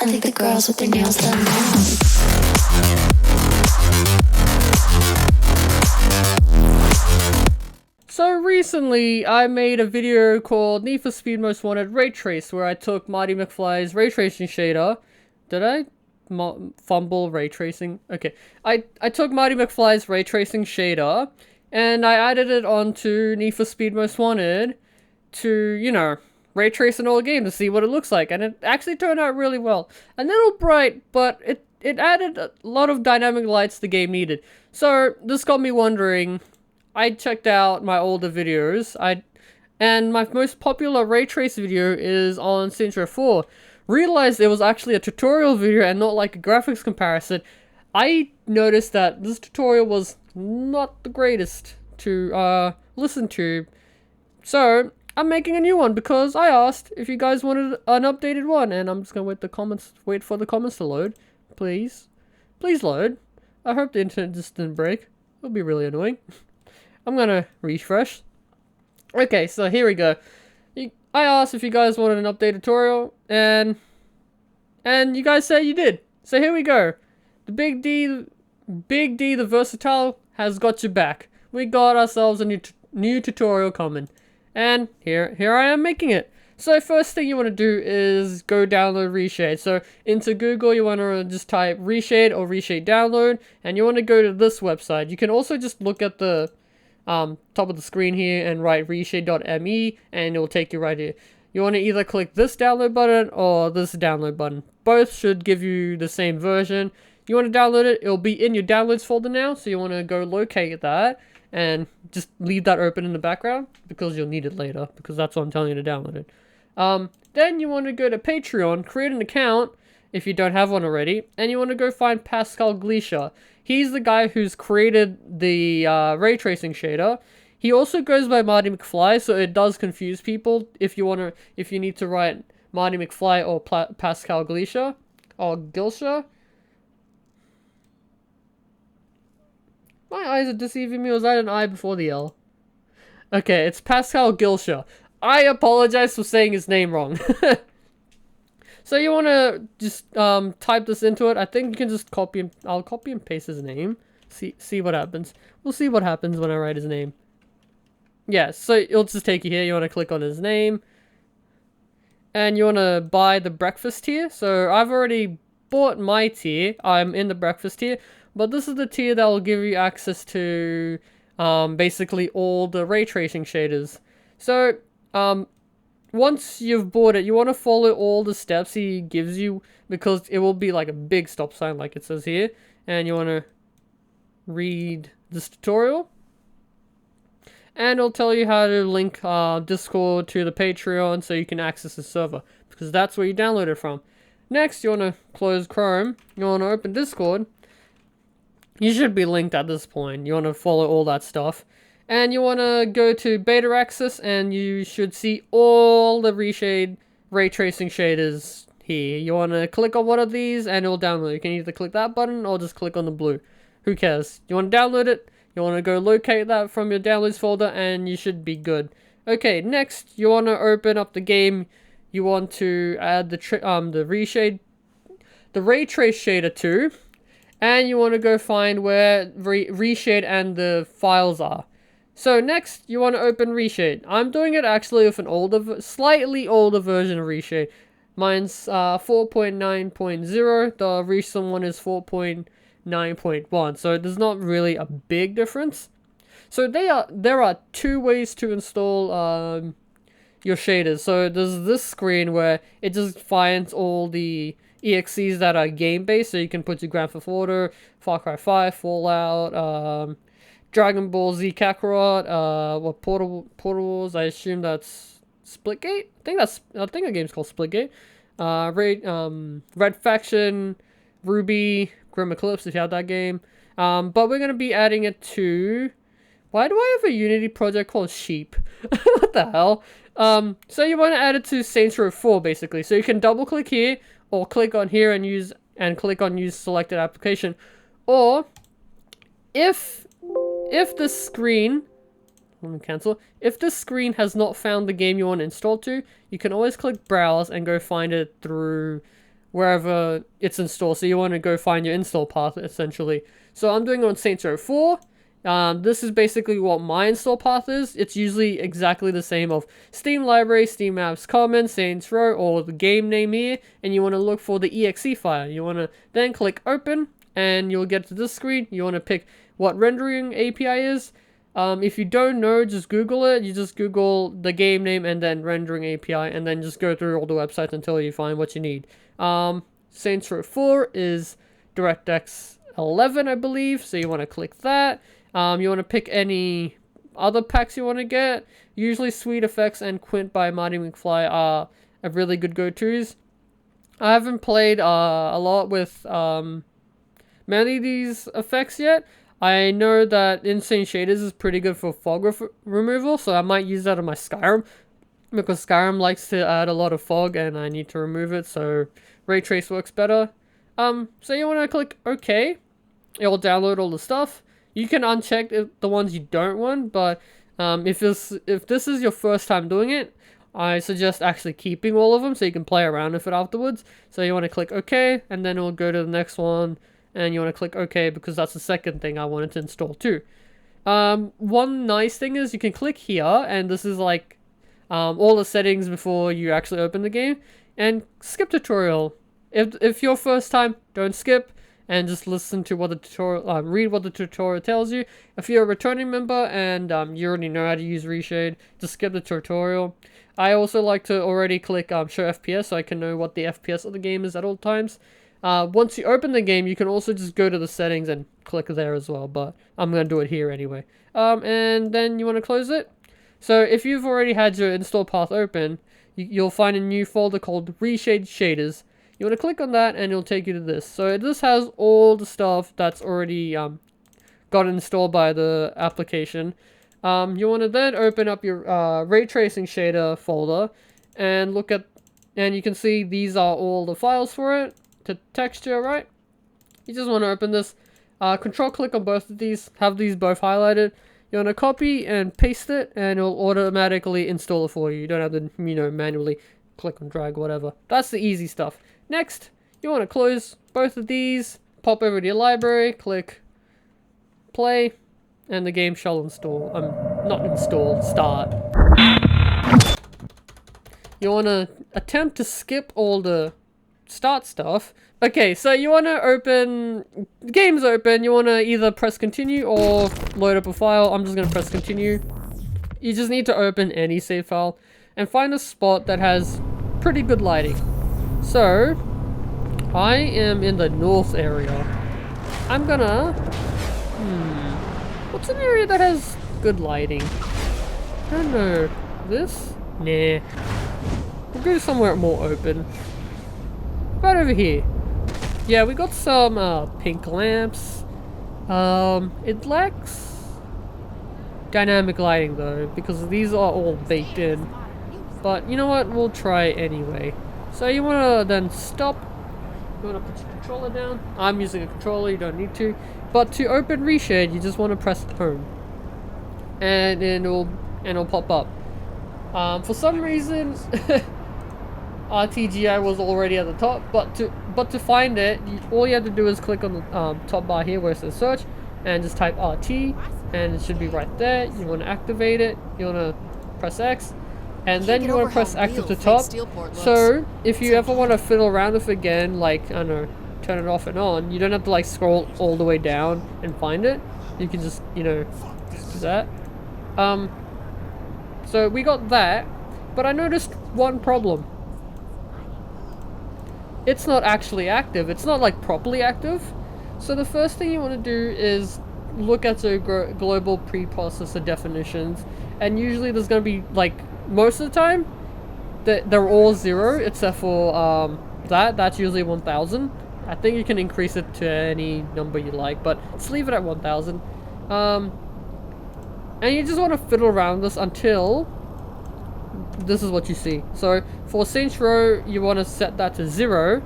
I think the girls with their nails done now. So recently, I made a video called Need for Speed Most Wanted Ray Trace, where I took Marty McFly's ray tracing shader. Did I fumble ray tracing? Okay, I took Marty McFly's ray tracing shader, and I added it onto Need for Speed Most Wanted to, you know, ray trace an old game to see what it looks like, and it actually turned out really well. A little bright, but it added a lot of dynamic lights the game needed. So this got me wondering. I checked out my older videos, and my most popular ray trace video is on Saints Row 4. Realized it was actually a tutorial video and not like a graphics comparison. I noticed that this tutorial was not the greatest to listen to. So I'm making a new one because I asked if you guys wanted an updated one, and I'm just gonna wait for the comments to load. Please load. I hope the internet just didn't break. It'll be really annoying. I'm gonna refresh. Okay, so here we go. I asked if you guys wanted an update tutorial, and you guys say you did. So here we go. The Big D the Versatile has got your back. We got ourselves a new tutorial coming, and here I am making it. So first thing you want to do is go download ReShade. So into Google, you want to just type ReShade or ReShade download, and you want to go to this website. You can also just look at the top of the screen here and write reshade.me, and it will take you right here. You want to either click this download button or this download button. Both should give you the same version. You want to download it, it'll be in your downloads folder now, so you want to go locate that and just leave that open in the background because you'll need it later, because that's what I'm telling you to download it. Then you want to go to Patreon, create an account if you don't have one already, and you want to go find Pascal Gilcher. He's the guy who's created the ray tracing shader. He also goes by Marty McFly, so it does confuse people if you need to write Marty McFly or Pascal Gilcher or Gilcher. My eyes are deceiving me. Was that an I before the L? Okay, it's Pascal Gilcher. I apologize for saying his name wrong. So you want to just type this into it. I think you can just I'll copy and paste his name. See what happens. We'll see what happens when I write his name. Yeah, so it'll just take you here. You want to click on his name. And you want to buy the breakfast tier. So I've already bought my tier. I'm in the breakfast tier. But this is the tier that will give you access to basically all the ray tracing shaders. So once you've bought it, you want to follow all the steps he gives you, because it will be like a big stop sign like it says here. And you want to read this tutorial. And it'll tell you how to link Discord to the Patreon so you can access the server, because that's where you download it from. Next, you want to close Chrome. You want to open Discord. You should be linked at this point. You want to follow all that stuff. And you want to go to beta access, and you should see all the ReShade ray tracing shaders here. You want to click on one of these and it'll download. You can either click that button or just click on the blue. Who cares? You want to download it, you want to go locate that from your downloads folder, and you should be good. Okay, next you want to open up the game. You want to add the ReShade, the ray trace shader to, and you want to go find where ReShade and the files are. So next, you want to open ReShade. I'm doing it actually with an slightly older version of ReShade. Mine's 4.9.0. The recent one is 4.9.1. So there's not really a big difference. So there are two ways to install your shaders. So there's this screen where it just finds all the EXEs that are game-based. So you can put your Grand Theft Auto, Far Cry 5, Fallout, Dragon Ball Z Kakarot, Portal Wars, I assume that's Splitgate? I think the game's called Splitgate. Red Faction, Ruby, Grim Eclipse if you have that game. But we're gonna be adding it to, why do I have a Unity project called Sheep? What the hell? So you want to add it to Saints Row 4 basically. So you can double click here, or click on here and click on use selected application. Or if this screen, let me cancel. If this screen has not found the game you want to install to, you can always click browse and go find it through wherever it's installed. So you want to go find your install path essentially. So I'm doing it on Saints Row 4. This is basically what my install path is. It's usually exactly the same of SteamLibrary, SteamApps Common, Saints Row, or the game name here, and you want to look for the exe file. You want to then click open, and you'll get to this screen. You want to pick what rendering API is. If you don't know, just Google it. You just Google the game name and then rendering API, and then just go through all the websites until you find what you need. Saints Row 4 is DirectX 11, I believe, so you want to click that. You want to pick any other packs you want to get. Usually Sweet Effects and Quint by Marty McFly are really good go-tos. I haven't played a lot with many of these effects yet. I know that Insane Shaders is pretty good for fog removal, so I might use that on my Skyrim, because Skyrim likes to add a lot of fog and I need to remove it, so Ray Trace works better. So you want to click OK. It will download all the stuff. You can uncheck the ones you don't want, but if this is your first time doing it, I suggest actually keeping all of them so you can play around with it afterwards. So you want to click OK, and then it will go to the next one. And you want to click OK because that's the second thing I wanted to install too. One nice thing is you can click here, and this is like all the settings before you actually open the game. And skip tutorial. If your first time, don't skip and just listen to what the tutorial, read what the tutorial tells you. If you're a returning member and you already know how to use ReShade, just skip the tutorial. I also like to already click show FPS so I can know what the FPS of the game is at all times. Once you open the game, you can also just go to the settings and click there as well, but I'm going to do it here anyway. And then you want to close it. So if you've already had your install path open, you'll find a new folder called ReShade Shaders. You want to click on that and it'll take you to this. So this has all the stuff that's already got installed by the application. You want to then open up your ray tracing shader folder and look at, and you can see these are all the files for it. To texture, right? You just want to open this. Control click on both of these. Have these both highlighted. You want to copy and paste it, and it'll automatically install it for you. You don't have to, manually click and drag, whatever. That's the easy stuff. Next, you want to close both of these. Pop over to your library. Click play, and the game shall install. Not install. Start. You want to attempt to skip all the start stuff. Okay, so you want to open, the game's open, you want to either press continue or load up a file. I'm just going to press continue. You just need to open any save file and find a spot that has pretty good lighting. So, I am in the north area. I'm gonna, what's an area that has good lighting? I don't know, this? Nah. We'll go somewhere more open. Right over here. Yeah, we got some pink lamps. It lacks dynamic lighting though, because these are all baked in. But you know what? We'll try anyway. So you want to then stop. You want to put your controller down. I'm using a controller, you don't need to. But to open ReShade, you just want to press home. And it'll pop up. For some reason RTGI was already at the top, but to find it, all you have to do is click on the top bar here where it says search, and just type RT, and it should be right there. You want to activate it. You want to press X, and then you want to press active to top. So if you ever want to fiddle around with it again, like, I don't know, turn it off and on, you don't have to like scroll all the way down and find it. You can just, do that. So we got that, but I noticed one problem. It's not actually active. It's not like properly active. So the first thing you want to do is look at the global preprocessor definitions, and usually there's going to be, like, most of the time they're all 0 except for that's usually 1000. I think you can increase it to any number you like, but let's leave it at 1000. And you just want to fiddle around this until this is what you see. So for Saints Row, you want to set that to 0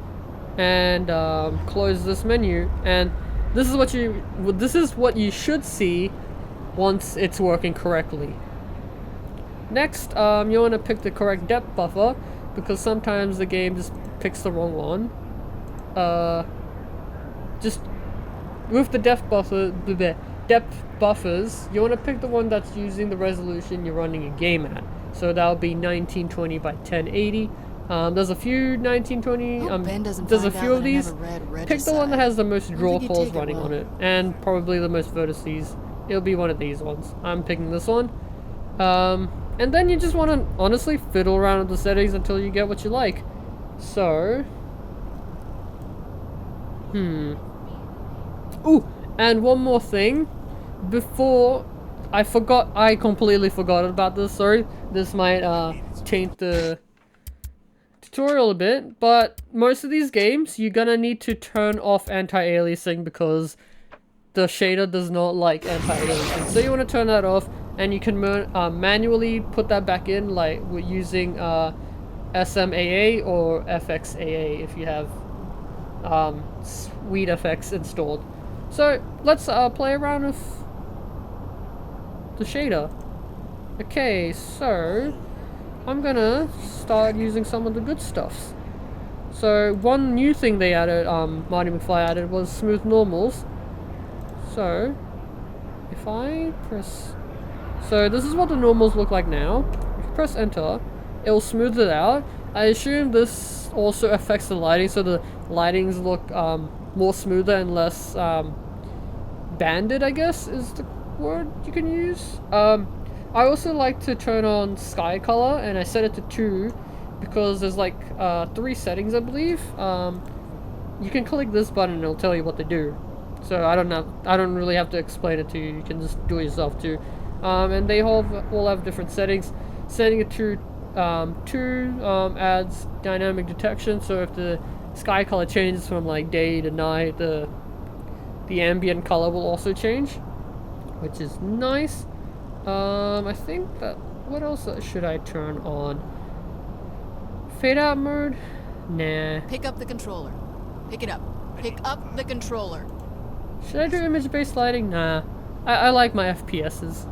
and close this menu, and this is what you should see once it's working correctly. Next, you want to pick the correct depth buffer, because sometimes the game just picks the wrong one. just with the depth buffers, you want to pick the one that's using the resolution you're running a game at. So that'll be 1920 by 1080. There's a few 1920. There's a few of these. Pick the one that has the most draw calls running on it, and probably the most vertices. It'll be one of these ones. I'm picking this one. And then you just want to honestly fiddle around with the settings until you get what you like. So, Ooh, and one more thing. Before, I completely forgot about this. Sorry, this might change the tutorial a bit, but most of these games you're gonna need to turn off anti-aliasing because the shader does not like anti-aliasing. So you want to turn that off, and you can manually put that back in, like using SMAA or FXAA if you have SweetFX installed. So let's play around with the shader. Okay, so I'm gonna start using some of the good stuffs. So one new thing they added, Marty McFly added, was smooth normals. So if I press, so this is what the normals look like now. If you press enter, it will smooth it out. I assume this also affects the lighting, so the lightings look more smoother and less banded, I guess is the word you can use. I also like to turn on sky color, and I set it to 2 because there's like 3 settings, I believe. You can click this button and it'll tell you what to do. So I don't really have to explain it to you. You can just do it yourself too. And they all have different settings. Setting it to 2 adds dynamic detection, so if the sky color changes from like day to night, the ambient color will also change, which is nice. I think that, what else should I turn on? Fade out mode? Nah. Pick up the controller. Pick it up. Pick up the controller. Should I do image-based lighting? Nah. I like my FPSs.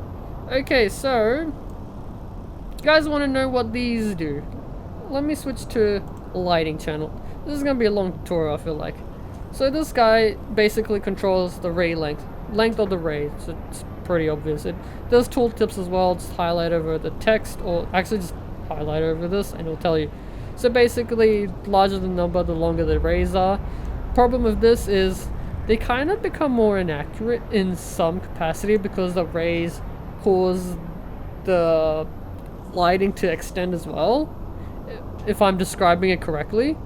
Okay, so you guys want to know what these do? Let me switch to lighting channel. This is gonna be a long tutorial, I feel like. So this guy basically controls the ray length of the ray. So it's pretty obvious. It does tooltips as well. Just highlight over the text, or actually just highlight over this and it'll tell you. So basically, larger the number, the longer the rays are. Problem with this is they kind of become more inaccurate in some capacity because the rays cause the lighting to extend as well, if I'm describing it correctly.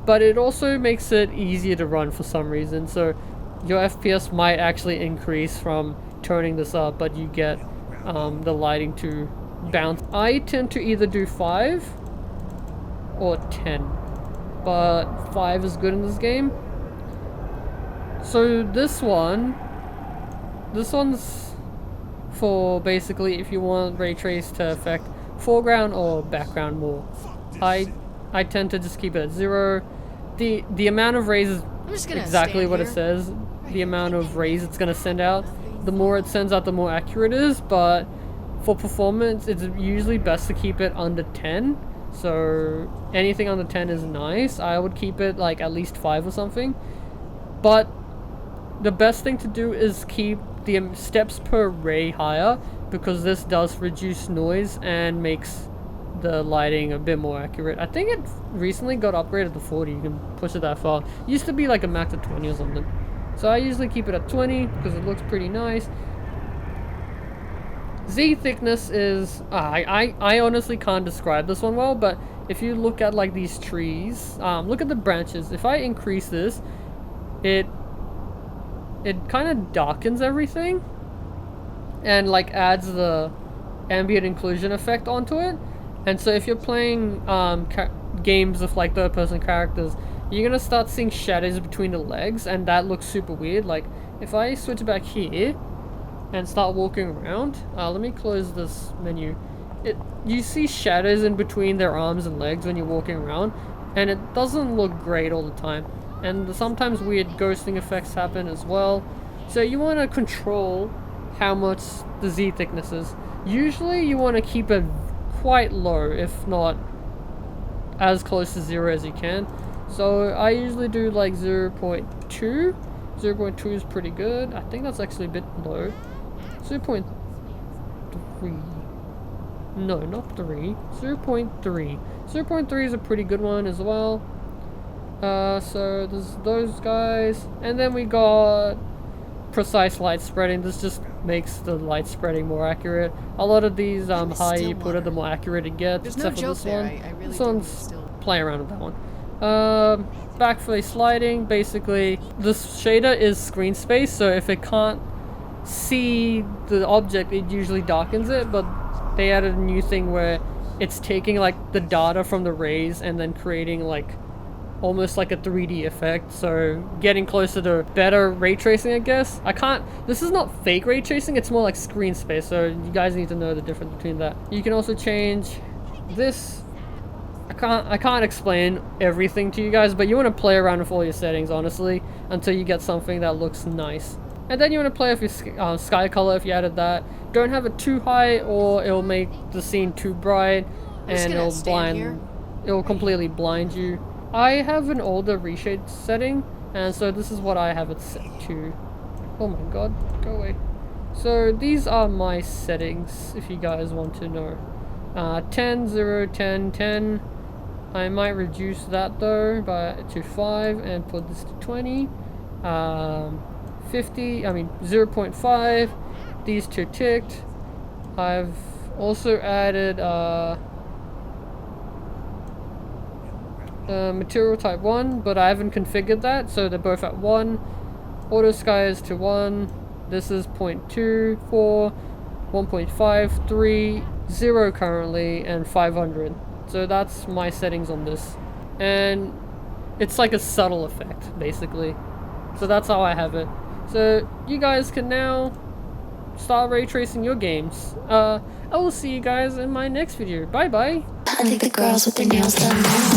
But it also makes it easier to run for some reason, so your FPS might actually increase from turning this up, but you get the lighting to bounce. I tend to either do 5 or 10, but 5 is good in this game. So this one's for basically if you want ray trace to affect foreground or background more. I tend to just keep it at 0. The amount of rays is exactly what it says. The amount of rays it's gonna send out. The more it sends out, the more accurate it is. But for performance, it's usually best to keep it under 10. So anything under 10 is nice. I would keep it like at least 5 or something. But the best thing to do is keep the steps per ray higher, because this does reduce noise and makes the lighting a bit more accurate. I think it recently got upgraded to 40. You can push it that far. It used to be like a max of 20 or something. So I usually keep it at 20 because it looks pretty nice. Z thickness is I honestly can't describe this one well, but if you look at like these trees, look at the branches. If I increase this, it kind of darkens everything and like adds the ambient inclusion effect onto it. And so if you're playing games with like third-person characters, you're gonna start seeing shadows between the legs, and that looks super weird. Like if I switch back here and start walking around, let me close this menu. You see shadows in between their arms and legs when you're walking around, and it doesn't look great all the time. And sometimes weird ghosting effects happen as well. So you want to control how much the Z thickness is. Usually you want to keep it quite low, if not as close to 0 as you can. So I usually do like 0.2. 0.2 is pretty good. I think that's actually a bit low. 0.3. No, not 3. 0.3. 0.3 is a pretty good one as well. So there's those guys. And then we got precise light spreading. This just makes the light spreading more accurate. A lot of these higher you put it, the more accurate it gets. There's except no for joke this there. one. I really This do one's still. play around with that one. Backface sliding, basically this shader is screen space, so if it can't see the object it usually darkens it, but they added a new thing where it's taking like the data from the rays and then creating like almost like a 3D effect, so getting closer to better ray tracing, I guess. This is not fake ray tracing, it's more like screen space, so you guys need to know the difference between that. You can also change this. I can't explain everything to you guys, but you want to play around with all your settings, honestly, until you get something that looks nice. And then you want to play with your sky color if you added that. Don't have it too high or it'll make the scene too bright and it'll completely blind you. I have an older ReShade setting, and so this is what I have it set to. Oh my god, go away. So these are my settings if you guys want to know. 10, 0, 10, 10. I might reduce that though to 5 and put this to 20. 0.5. These two ticked. I've also added material type 1, but I haven't configured that, so they're both at 1. Auto sky is to 1. This is 0.2, 4, 1.5, 3, 0 currently, and 500. So that's my settings on this. And it's like a subtle effect, basically. So that's how I have it. So you guys can now start ray tracing your games. I will see you guys in my next video. Bye bye! I think the girls with their nails done now.